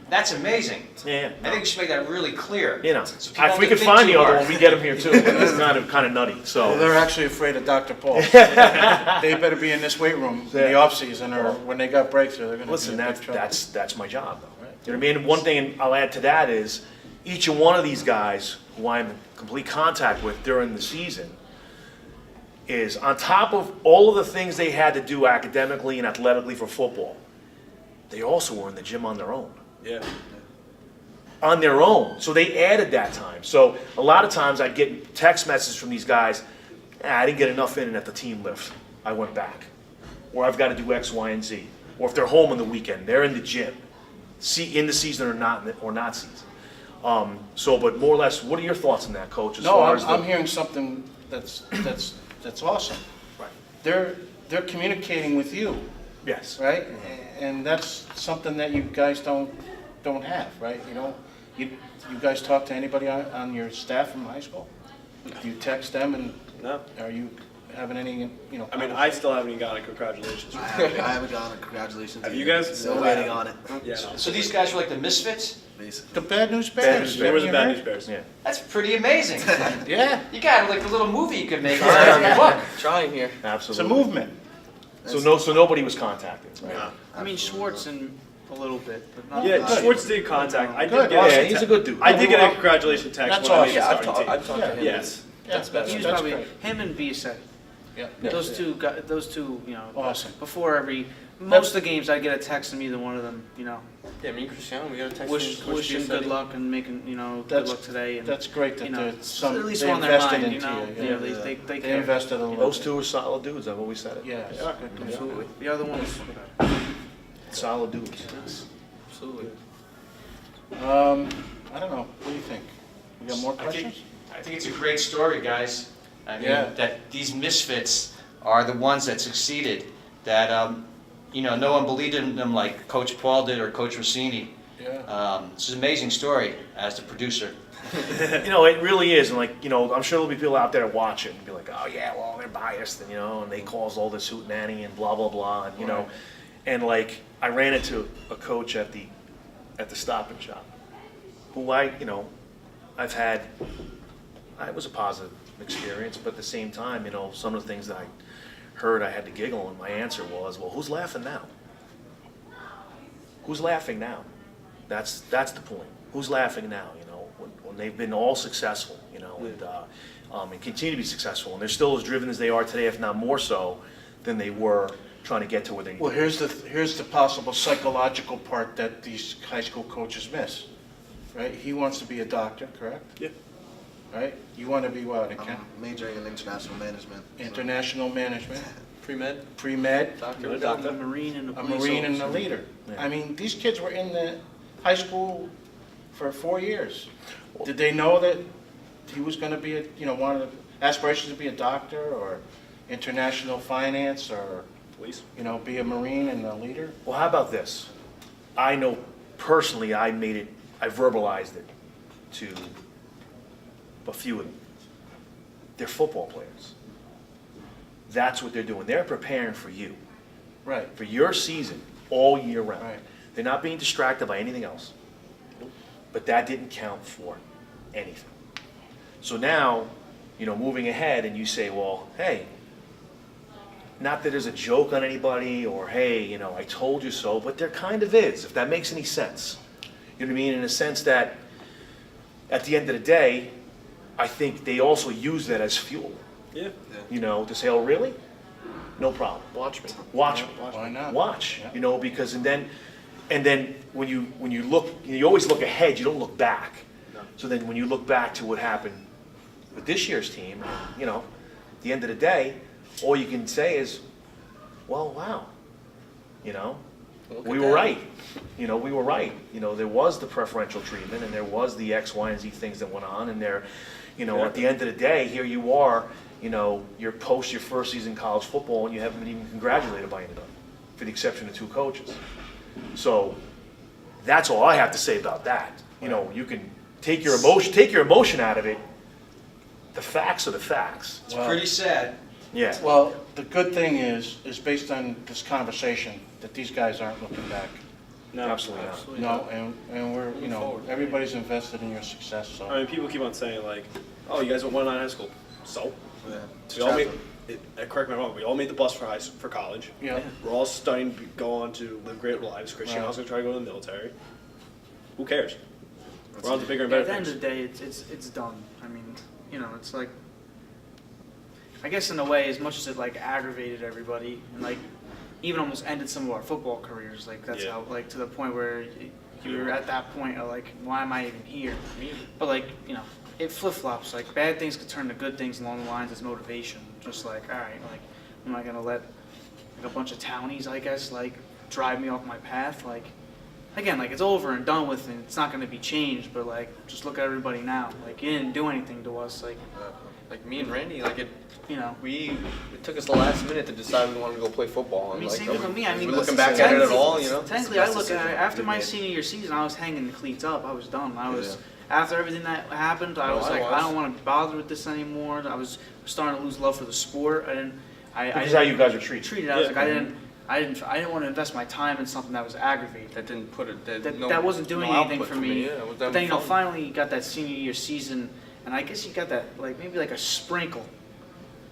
That's amazing. Yeah. I think we should make that really clear. You know, So people if don't we could think find too the other hard. one, we get them here too. It's kind of nutty. Well, So they're actually afraid of Dr. Paul. They better be in this weight room in the off-season, or when they got breakthrough, they're gonna listen, be in big trouble. that's my job, though. You know what I mean? One thing I'll add to that is each and one of these guys who I'm in complete contact with during the season is on top of all of the things they had to do academically and athletically for football, they also were in the gym on their own. Yeah. On their own. So they added that time. So a lot of times I'd get text messages from these guys, I didn't get enough in at the team lift. I went back. Or I've got to do X, Y, and Z. Or if they're home on the weekend, they're in the gym. In the season or not season. So, but more or less, what are your thoughts on that, Coach? As No, far as I'm hearing something that's awesome. Right. They're communicating with you, Yes. right? And that's something that you guys don't have, right? You know, you guys talk to anybody on your staff from high school? Do you text them, and No. are you having any, you know? I mean, I still haven't even gotten a congratulations. I haven't gotten a congratulations. Have yet. you guys? Still No. waiting on it. Yeah. No. So these guys were like the misfits? Basically. The Bad News Bad Bears. News There was a You bad heard? news bears. Yeah. That's pretty amazing. Yeah, You got like a little movie you could make out of your book. Trying here. it's a Absolutely. movement. So nobody was contacted, right? No. I mean, Schwartz and a little bit, but not. Yeah, much. Schwartz did contact. I Good. did get. Yeah, he's a good dude. I did get a congratulations text That's when I made awesome. the Yeah, starting team. I've talked to him. Yes. That's He was that's probably great. him and Biasetti. Yeah. Those two, you know. Awesome. Before most of the games, I get a text from either one of them. You know, Yeah, me and Cristiano, we got a text wish from Coach wishing Biasetti. good luck and making good That's- luck today. And That's great that you know, there's some, at least they on their invested mind. into You know, you. yeah, Yeah. they They care. invested a little. Those bit. two are solid dudes, I've always said it. Yes. Absolutely. The other ones. Solid dudes. Absolutely. I don't know. What do you think? We got more questions? I think it's a great story, guys. I mean, Yeah. that these misfits are the ones that succeeded. That no one believed in them like Coach Paul did or Coach Rossini. Yeah. It's an amazing story as the producer. You know, it really is, and I'm sure there'll be people out there that watch it and be like, oh yeah, well they're biased, and and they cause all this hootenanny and blah blah blah, and Right. and I ran into a coach at the Stop and Shop, who I've had. It was a positive experience, but at the same time, some of the things that I heard, I had to giggle, and my answer was, well, who's laughing now? Who's laughing now? That's the point. Who's laughing now? when they've been all successful, you know, and continue to be successful, and they're still as driven as they are today, if not more so, than they were trying to get to where they need. Well, here's the possible psychological part that these high school coaches miss, right? He wants to be a doctor, correct? Yeah. Right? You want to be what? I'm majoring in international management. so- International management, Pre-med, pre-med, doctor, A doctor. Marine and a a police Marine and a officer. leader. Yeah. I mean, these kids were in the high school for 4 years. Did they know that he was going to be, wanted aspirations to be a doctor or international finance or, Police. be a Marine and a leader? Well, how about this? I know personally, I verbalized it to a few of them. They're football players. That's what they're doing. They're preparing for you, Right. for your season all year round. Right. They're not being distracted by anything else. But that didn't count for anything. So now, moving ahead, and you say, well, hey, not that there's a joke on anybody, or hey, I told you so, but there kind of is, if that makes any sense. You know what I mean? In a sense that, at the end of the day, I think they also use that as fuel. Yeah. To say, oh, really? No problem. Watch me. Watch me. Why not? Watch. Yeah. Because and then when you look, you always look ahead. You don't look back. No. So then when you look back to what happened with this year's team, at the end of the day, all you can say is, well, wow. Look We at were that. right. We were right. There was the preferential treatment, and there was the X, Y, and Z things that went on, and there, at the end of the day, here you are, you're post your first season in college football, and you haven't been even congratulated by anybody, for the exception of 2 coaches. So that's all I have to say about that. You can take your emotion out of it. The facts are the facts. It's pretty sad. Yeah. Well, the good thing is based on this conversation, that these guys aren't looking back. No, Absolutely not. And we're, forward. everybody's invested in your success, so. I mean, people keep on saying like, "Oh, you guys went 1-9 high school." So Yeah. we all made. Ciatto. Correct me if I'm wrong. We all made the bus for college. Yeah. We're all studying to go on to live great lives. Christian was going to try to go to the military. Who cares? We're on to bigger and At better the end things. of the day, it's done. I mean, it's like, I guess in a way, as much as it like aggravated everybody and like even almost ended some of our football careers, like that's Yeah. how, like, to the point where you're at that point of like, why am I even here? But like, it flip-flops. Like, bad things could turn to good things along the lines as motivation. Just like, all right, like, am I gonna let like a bunch of townies, I guess, like drive me off my path? Like, again, like, it's over and done with, and it's not gonna be changed. But like, just look at everybody now. Like, you didn't do anything to us. Like me and Randy, like it took us the last minute to decide we wanted to go play football. I And mean, like, same with me. I mean, we're looking back at it at all, Technically, I look at it, after my senior year season, I was hanging the cleats up. I was done. After everything that happened, I was like, I don't want to bother with this anymore. I was starting to lose love for the sport. This is how you guys are treated. I was Yeah. like, I didn't want to invest my time in something that was aggravating. that didn't put it. That wasn't doing no anything output for me. Yeah, it was But them then, fun. finally you got that senior year season, and I guess you got that, like, maybe like a sprinkle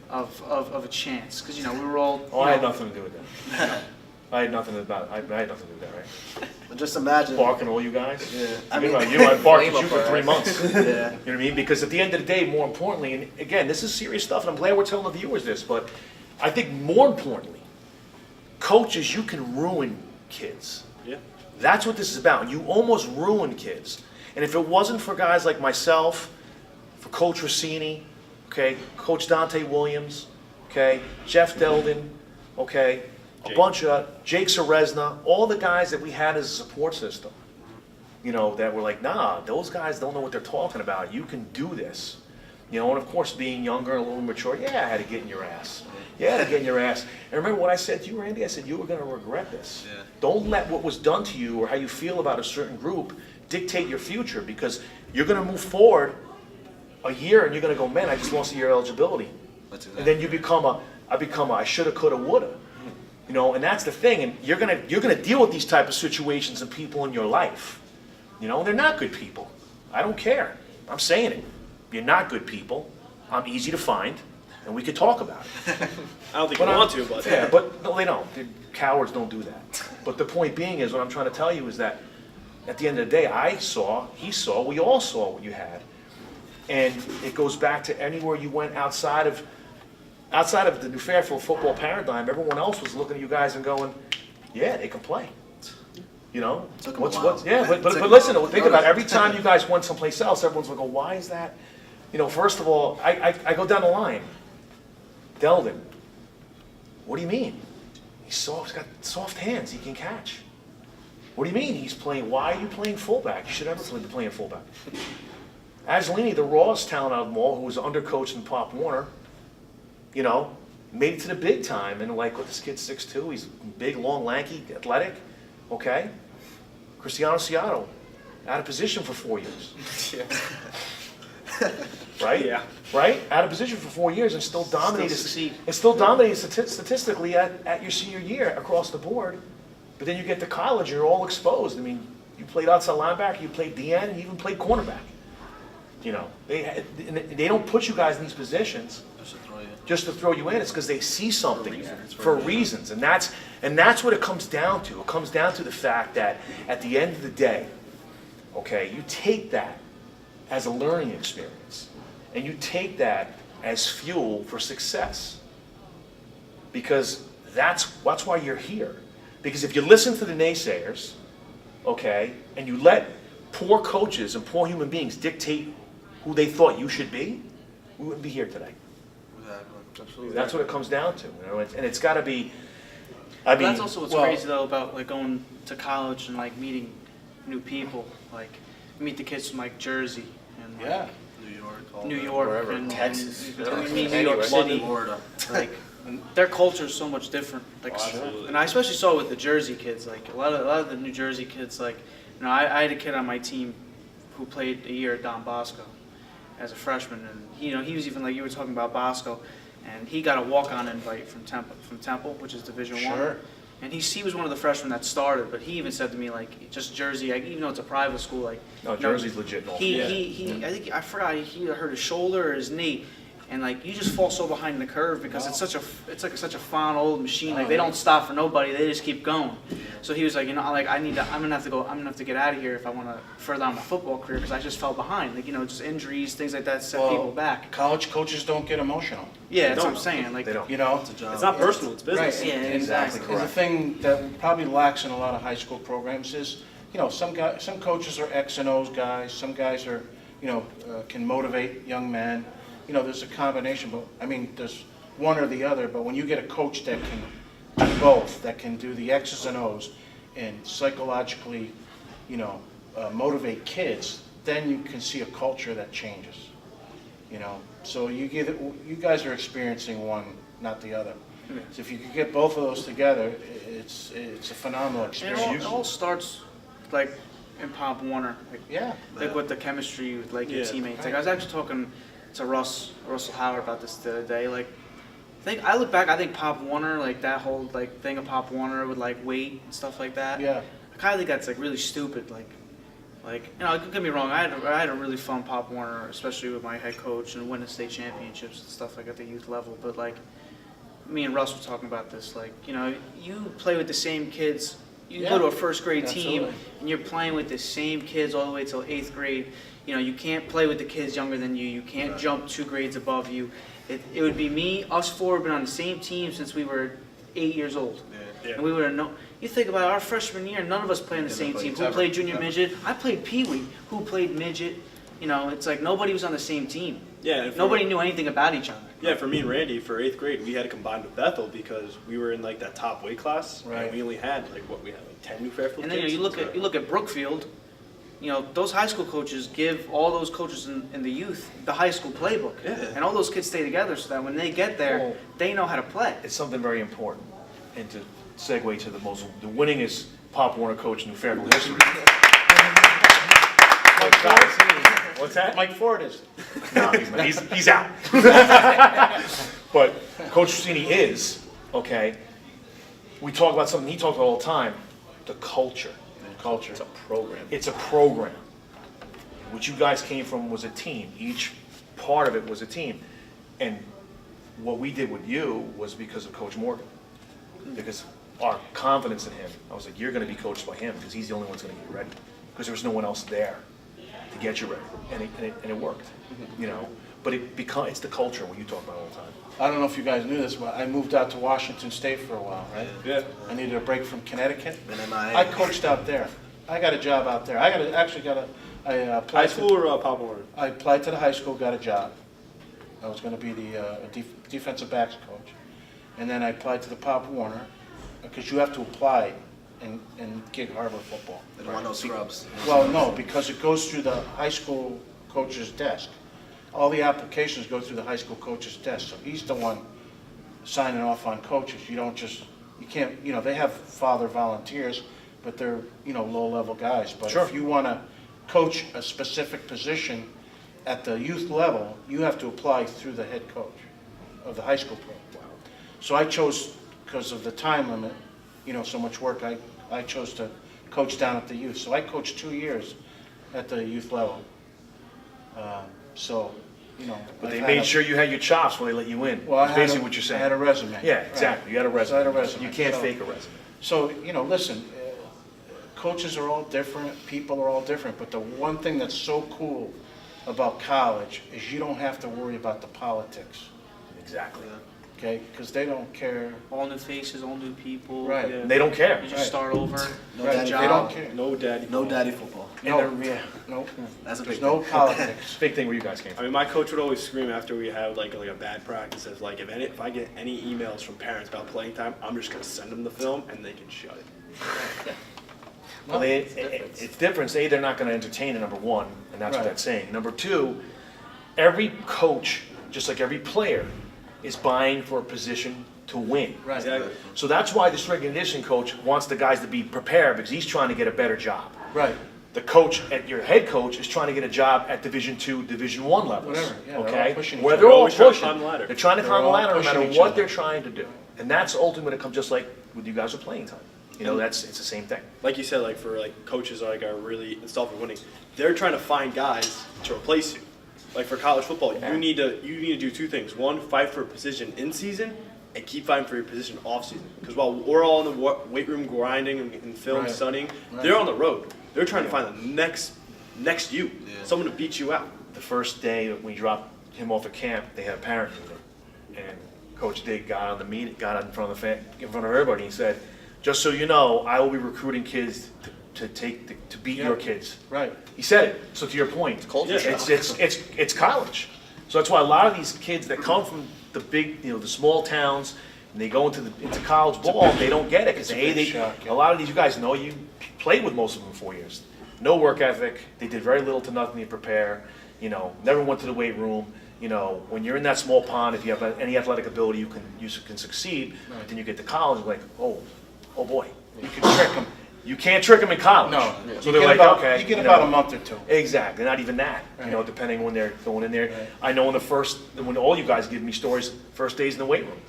of a chance. Because, we were all... Oh, I had nothing to do with that. I had nothing to do with that, right? But just imagine. Barking all you guys. Yeah. I mean, I barked at you for Flame up 3 our months. You Yeah. know what I mean? Because at the end of the day, more importantly, and again, this is serious stuff, and I'm glad we're telling the viewers this, but I think more importantly, coaches, you can ruin kids. Yeah. That's what this is about. You almost ruin kids. And if it wasn't for guys like myself, for Coach Rossini, okay, Coach Dante Williams, okay, Jeff Delden, okay, a bunch of Jake Serezna, all the guys that we had as a support system, that were like, nah, those guys don't know what they're talking about. You can do this. And of course, being younger and a little mature, yeah, I had to get in your ass. Yeah, I had to get in your ass. And remember what I said to you, Randy? I said, you were going to regret this. Yeah. Don't let what was done to you or how you feel about a certain group dictate your future, because you're going to move forward a year and you're going to go, man, I just lost a year eligibility. That's And then you become I shoulda, coulda, woulda. And that's the thing. And you're gonna deal with these type of situations and people in your life. They're not good people. I don't care. I'm saying it. You're not good people. I'm easy to find, and we could talk about it. I don't think But we I'm- want to, but Yeah, but no, they don't. Cowards don't do that. But the point being is, what I'm trying to tell you is that at the end of the day, he saw, we all saw what you had. And it goes back to anywhere you went outside of the New Fairfield football paradigm, everyone else was looking at you guys and going, yeah, they can play. You know? Took 'em a while. Yeah, but Took 'em a listen, while. think about it. Every time you guys went someplace else, everyone's like, oh, why is that? You know, first of all, I go down the line. Delvin, what do you mean? He's got soft hands, he can catch. What do you mean he's playing? Why are you playing fullback? You should never be playing fullback. Azzolini, the rawest talent out of them all, who was undercoached in Pop Warner, you know, made it to the big time. And like, what, this kid's 6'2", he's big, long, lanky, athletic, okay? Cristiano Ciatto, out of position for 4 years. Right? Yeah. Right? Out of position for 4 years and still dominated. succeed. And still dominated statistically at your senior year across the board. But then you get to college, you're all exposed. I mean, you played outside linebacker, you played DN, you even played cornerback. You know, they don't put you guys in these positions just to throw you in. It's because they see something for reasons, and that's what it comes down to. It comes down to the fact that at the end of the day, okay, you take that as a learning experience, and you take that as fuel for success, because that's why you're here. Because if you listen to the naysayers, okay, and you let poor coaches and poor human beings dictate who they thought you should be, we wouldn't be here today. Absolutely. That's what it comes down to, you know. And it's got to be. I But mean, that's also what's crazy though about like going to college and like meeting new people. Like you meet the kids from like Jersey and like, Yeah. New York Wherever. and Texas. and we meet New York City. Florida. Like their culture is so much different. Like, Absolutely. and I especially saw it with the Jersey kids. Like a lot of the New Jersey kids. Like, you know, I had a kid on my team who played a year at Don Bosco as a freshman, and he was even like you were talking about Bosco, and he got a walk-on invite from Temple, which is Division I. Sure. And he was one of the freshmen that started, but he even said to me like, just Jersey, like, even though it's a private school, like no, you know, Jersey's legit. And all. I forgot he hurt his shoulder or his knee, and like you just fall so behind the curve because it's like such a fun old machine. Like they don't stop for nobody, they just keep going. So he was like, you know, like I'm gonna have to get out of here if I want to further on my football career because I just fell behind. Like, you know, just injuries, things like that set people back. College coaches don't get emotional. Yeah, that's what I'm saying. Like They don't. You know? It's a job. It's not personal, it's business. Right. Yeah, And- exactly. And the thing that probably lacks in a lot of high school programs is, you know, some coaches are X and O's guys, some guys are, you know, can motivate young men. You know, there's a combination, but I mean, there's one or the other, but when you get a coach that can do both, that can do the X's and O's and psychologically, you know, motivate kids, then you can see a culture that changes. You know, so you guys are experiencing one, not the other. So if you could get both of those together, it's a phenomenal And experience. it all starts like in Pop Warner, Yeah. like with the chemistry with like your Yeah. teammates. Like I was actually talking to Russell Howard about this the other day. Like I look back, I think Pop Warner, like that whole like thing of Pop Warner with like weight and stuff like that. Yeah. I kind of think that's like really stupid. Like you know, don't get me wrong, I had a really fun Pop Warner, especially with my head coach and winning state championships and stuff like at the youth level. But like me and Russ were talking about this. Like, you know, you play with the same kids. You Yeah. go to a first grade team Absolutely. and you're playing with the same kids all the way till 8th grade. You know, you can't play with the kids younger than you. You can't jump 2 grades above you. It would be me, us 4 have been on the same team since we were 8 years old. Yeah. And we would have known. You think about our freshman year, none of us played on the same team. Who played junior midget? I played peewee. Who played midget? You know, it's like nobody was on the same team. Yeah, and Nobody knew anything about each other. Yeah, for me and Randy, for 8th grade, we had to combine with Bethel because we were in like that top weight class, Right. and we only had like we had like 10 New Fairfield And then kids. you look at Brookfield. You know, those high school coaches give all those coaches in the youth the high school playbook, Yeah. and all those kids stay together so that when they get there, Well, they know how to play. It's something very important, and to segue to the winningest Pop Warner coach in New Fairfield history. What's that? Mike Ford is. No, he's out. But Coach Rossini is, okay, we talk about something he talks about all the time, the culture. Culture. It's a program. It's a program. What you guys came from was a team. Each part of it was a team. And what we did with you was because of Coach Morgan. Because our confidence in him, I was like, you're going to be coached by him because he's the only one that's going to get you ready. because there was no one else there to get you ready, and it worked, you know. But it's the culture what you talk about all the time. I don't know if you guys knew this, but I moved out to Washington State for a while, right? Yeah. I needed a break from Connecticut. Been MIA. I coached out there. I got a job out there. I applied High school or Pop Warner? I applied to the high school, got a job. I was going to be the defensive backs coach. And then I applied to the Pop Warner, because you have to apply in Gig Harbor football. They don't want no scrubs. Well, no, because it goes through the high school coach's desk. All the applications go through the high school coach's desk, so he's the one signing off on coaches. You can't, they have father volunteers, but they're, low-level guys. But Sure. if you want to coach a specific position at the youth level, you have to apply through the head coach of the high school program. So I chose, because of the time limit, so much work, I chose to coach down at the youth. So I coached 2 years at the youth level. But they made sure you had your chops when they let you in. Well, That's basically what you're saying. I had a resume. Yeah, exactly. You had a resume. So I had a resume. You can't So- fake a resume. So, listen, coaches are all different, people are all different, but the one thing that's so cool about college is you don't have to worry about the politics, Exactly. okay? Because they don't care. All new faces, all new people. Right. Yeah. And they don't care. You just Right. start over. No Right, daddy they don't football. care. No daddy. No daddy football. No, That's a there's big no thing. politics. Big thing where you guys came I from. mean, my coach would always scream after we have like a bad practice, as like if I get any emails from parents about playing time, I'm just gonna send them the film and they can shut it. Well, it's different. A, they're not going to entertain it, number one, and that's what Right. that's saying. Number two, every coach, just like every player, is buying for a position to win. Right. Exactly. So that's why this strength and conditioning coach wants the guys to be prepared, because he's trying to get a better job. Right. The coach, your head coach, is trying to get a job at Division II, Division I levels. Whatever, yeah, they're all Okay? pushing each Where other. they're all Always trying to pushing. climb the ladder. They're trying to They're climb the all ladder no pushing matter each what other. they're trying to do. And that's ultimately when it comes, just like with you guys are playing time. It's the same thing. Like you said, like for coaches are really installed for winning, they're trying to find guys to replace you. Like for college football, Yeah. you need to do two things. One, fight for a position in season, and keep fighting for your position off season. Because while we're all in the weight room grinding and film Right. studying, Right. they're on the road. They're trying to find the next you, Yeah. someone to beat you out. The first day that we dropped him off at camp, they had a parent meeting, and Coach Dig got on the meeting, got out in front of everybody. And he said, "Just so you know, I will be recruiting kids to beat Yeah. your kids." Right. He said it. So to your point, culture it's it's college. So that's why a lot of these kids that come from the big, the small towns, and they go into college ball, they don't get it because It's a big shock, yeah. a lot of these, you guys know, you played with most of them for 4 years. No work ethic. They did very little to nothing to prepare. Never went to the weight room. When you're in that small pond, if you have any athletic ability, you can succeed. But then you get to college, like, oh boy, You can trick them. you can't trick them in college. No. So they're like, okay, You get about a month or two. Exactly, not even that. Right. Depending when they're going in there. Right. I know when all you guys give me stories, first days in the weight room,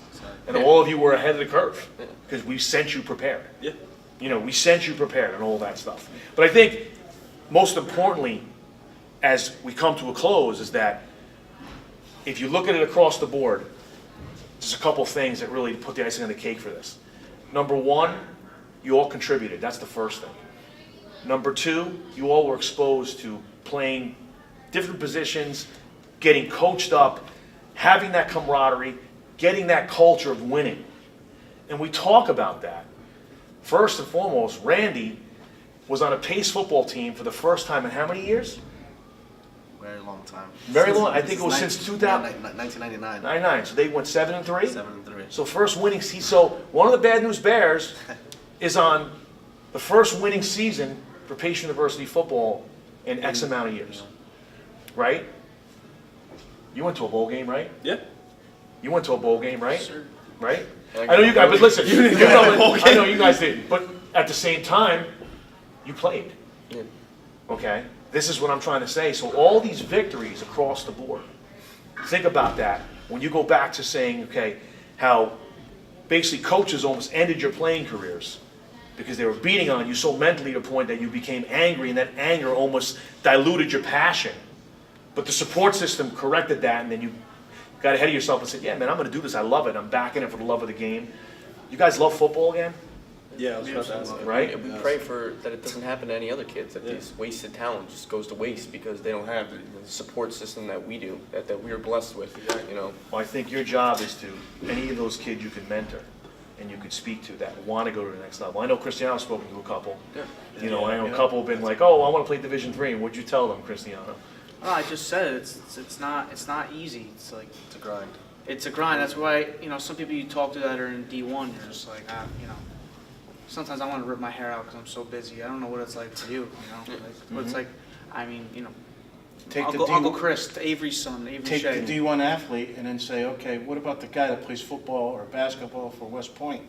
and all of you were ahead of the curve because we sent you prepared. Yeah. We sent you prepared and all that stuff. But I think most importantly, as we come to a close, is that if you look at it across the board, there's a couple things that really put the icing on the cake for this. Number one, you all contributed. That's the first thing. Number two, you all were exposed to playing different positions, getting coached up, having that camaraderie, getting that culture of winning. And we talk about that. First and foremost, Randy was on a Pace football team for the first time in how many years? Very long time. Very long. I think it was since 1999. 99. So they went 7-3. 7-3. So first winning season. So one of the Bad News Bears is on the first winning season for Pace University football in X amount of years, right? You went to a bowl game, right? Yeah. You went to a bowl game, right? Sure. Right? I I know you guys, but listen, You didn't go to a bowl I know game. you guys didn't, but at the same time, you played. Yeah. Okay? This is what I'm trying to say. So all these victories across the board, think about that. When you go back to saying, okay, how basically coaches almost ended your playing careers because they were beating on you so mentally to the point that you became angry, and that anger almost diluted your passion. But the support system corrected that, and then you got ahead of yourself and said, yeah, man, I'm going to do this. I love it. I'm back in it for the love of the game. You guys love football again? Yeah, I was about to ask that. Right? And we pray for that it doesn't happen to any other kids, that Yeah. these wasted talent just goes to waste because they don't have the support system that we do, that we are blessed with, you know. Well, I think your job is to, any of those kids you can mentor and you could speak to that want to go to the next level. I know Cristiano's spoken to a couple. Yeah. You know, I know a couple have been like, oh, I want to play Division III. What'd you tell them, Cristiano? Oh, I just said it. It's not easy. It's like It's a grind. it's a grind. That's why some people you talk to that are in D1, you're just like Sometimes I want to rip my hair out because I'm so busy. I don't know what it's like for you. What it's like. I mean, Take the Uncle Chris, Avery's son, Avery Take Shea. the D1 athlete and then say, okay, what about the guy that plays football or basketball for West Point?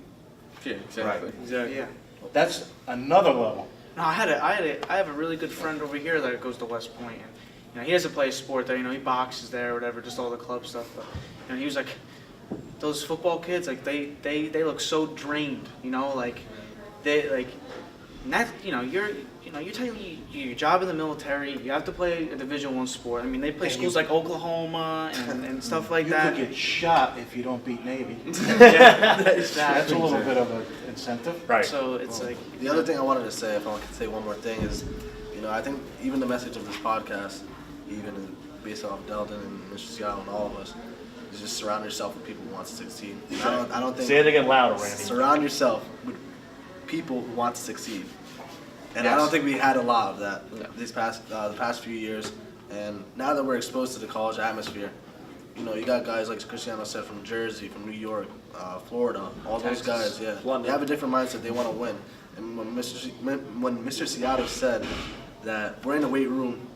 Yeah, exactly. Exactly. Yeah. That's another level. No, I have a really good friend over here that goes to West Point, and he doesn't play a sport there. He boxes there or whatever, just all the club stuff. But he was like, those football kids, like they look so drained. They like, and that you're telling your job in the military. You have to play a Division I sport. I mean, they play And schools like Oklahoma and stuff like You that. could get shot if you don't beat Navy. Exactly. That's a little bit of an incentive. Right. So it's like. The other thing I wanted to say, if I could say one more thing, is, I think even the message of this podcast, even based off Delton and Mr. Ciatto and all of us, is just surround yourself with people who want to succeed. I don't think. Say it again louder, Randy. Surround yourself with people who want to succeed. And I Yes. don't think we had a lot of that No. the past few years. And now that we're exposed to the college atmosphere, you got guys like Cristiano said from Jersey, from New York, Florida, all those Texas, guys. Yeah, London. they have a different mindset. They want to win. And when Mr. Ciatto said that we're in the weight room,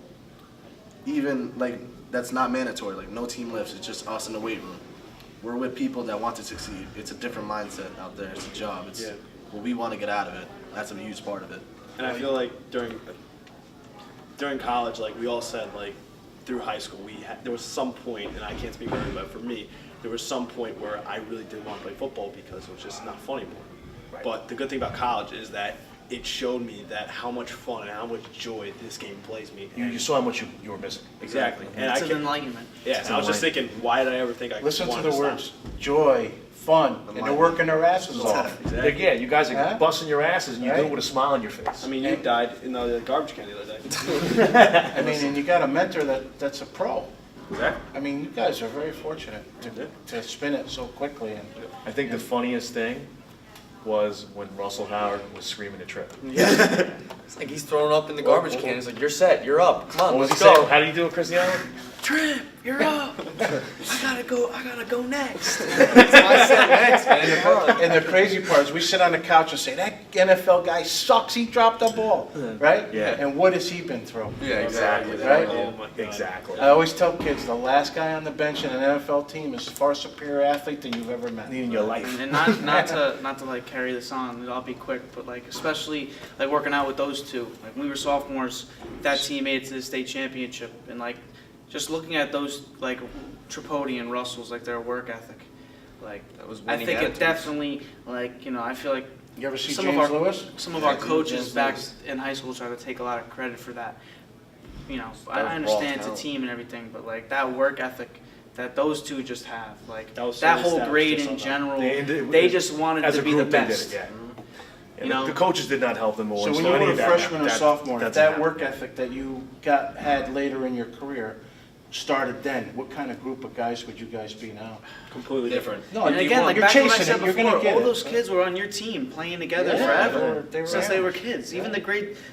even like that's not mandatory. Like no team lifts. It's just us in the weight room. We're with people that want to succeed. It's a different mindset out there. It's a job. It's what we want to get out of it. That's a huge part of it. And I feel like during college, like we all said, like through high school, there was some point, and I can't speak for everybody, but for me, there was some point where I really didn't want to play football because it was just not fun anymore. Right. But the good thing about college is that it showed me that how much fun and how much joy this game plays me. You saw how much you were missing. Exactly. And It's I an can, enlightenment. yeah, and I was just thinking, why did I ever think I Listen to wanted the stop? words, joy, fun, and they're working their asses off. Exactly. Yeah, you guys are Huh? busting your asses and you do it Right. with a smile on your face. I mean, you died in the garbage can the other day. I mean, and you got a mentor that's a pro. Exactly. I mean, you guys are very fortunate to spin it so quickly. And I think the funniest thing was when Russell Howard was screaming to trip. It's like he's throwing up in the garbage can. He's like, you're set, you're up, come on, What was he let's saying? go. How do you do it, Cristiano? Trip, you're up. I gotta go next. That's my set next, man, come on. And the crazy part is we sit on the couch and say, that NFL guy sucks, he dropped the ball, right? Yeah. And what has he been through? Yeah, exactly. Right? Oh my God. Exactly. I always tell kids, the last guy on the bench in an NFL team is a far superior athlete than you've ever met. In your life. And not to like carry this on, I'll be quick, but like especially like working out with those two. Like when we were sophomores, that team made it to the state championship, and like just looking at those like Tripodi and Russell's like their work ethic, like That was I winning think attitudes. it definitely like I feel like You ever see some James of our Lewis? some of our Yeah, coaches James back Lewis. in high school try to take a lot of credit for that. I was understand raw it's a talent. team and everything, but like that work ethic that those two just have, like That was that so whole established grade just in on that. general, They- they just wanted As to a be group, the they did best. it, yeah. You know? The coaches did not help them more. So when so you any were a of that- freshman or that- sophomore, if that's that enough. work ethic that you had later in your career started then, what kind of group of guys would you guys be now? Completely different. No, And again, like you're back to what I chasing said it, you're gonna before, get all it. those kids were on your team playing together Yeah, forever they were since they were amateurs. kids. Even Yeah.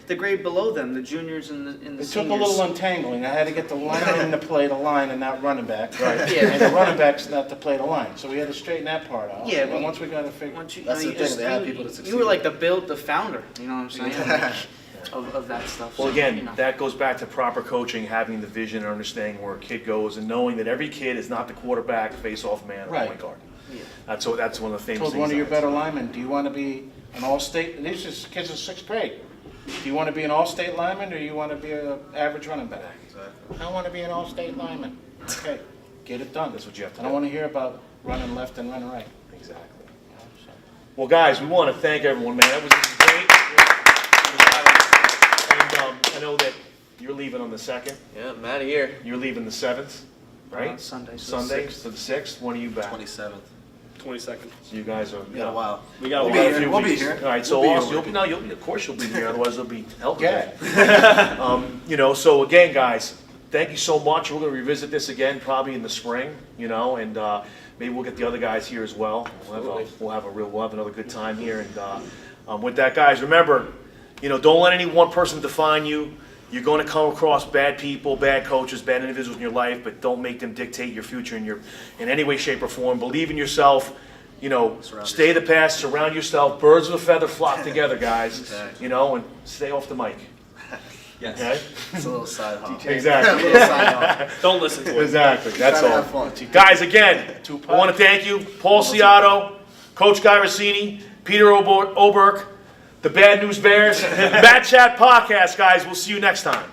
the grade below them, the juniors and the It took seniors. a little untangling. I had to get the lineman to play the line and not running back. Right. Yeah. And the running back's not to play the line. So we had to straighten that part out. Yeah, And but- once we got it figured. Once you, That's you the thing, just- they have you- people to You were succeed. like the founder. You know what I'm saying? Of that stuff. Well, So, again, you know. that goes back to proper coaching, having the vision and understanding where a kid goes, and knowing that every kid is not the quarterback, face-off man, or Right. point guard. Yeah. That's one of the famous Told things. one of your I- better linemen, do you want to be an all-state, these are kids in sixth grade. Do you want to be an all-state lineman or you want to be an average running back? I want to be an all-state lineman. Okay, get it done. That's what you have to I don't do. want to hear about running left and running right. Exactly. You know, so. Well, guys, we want to thank everyone, man. That was great. And I know that you're leaving on the 2nd. Yeah, I'm out of here. You're leaving the 7th, right? Sunday. Sunday, so the 6th. When are you back? 27th. 22nd. So you guys are. We got a while. We got a We'll be while. here. We'll be here. All right, so We'll be also, here. of course you'll be here, otherwise it'll be hell to Yeah. pay. So again, guys, thank you so much. We're going to revisit this again probably in the spring, and maybe we'll get the other guys here as well. We'll have another good time here. And with that, guys, remember, don't let any one person define you. You're going to come across bad people, bad coaches, bad individuals in your life, but don't make them dictate your future in any way, shape, or form. Believe in yourself. Stay the path, surround yourself. Birds of a feather flock together, guys. Exactly. And stay off the mic. Yes. Okay? It's a little side hop. Exactly. A little side hop. Don't listen to it. Exactly. That's Trying to all. have fun. Guys, again, I want to thank you, Paul Ciatto, Coach Guy Rossini, Peter Oberk, the Bad News Bears, Matt Chat Podcast, guys. We'll see you next time.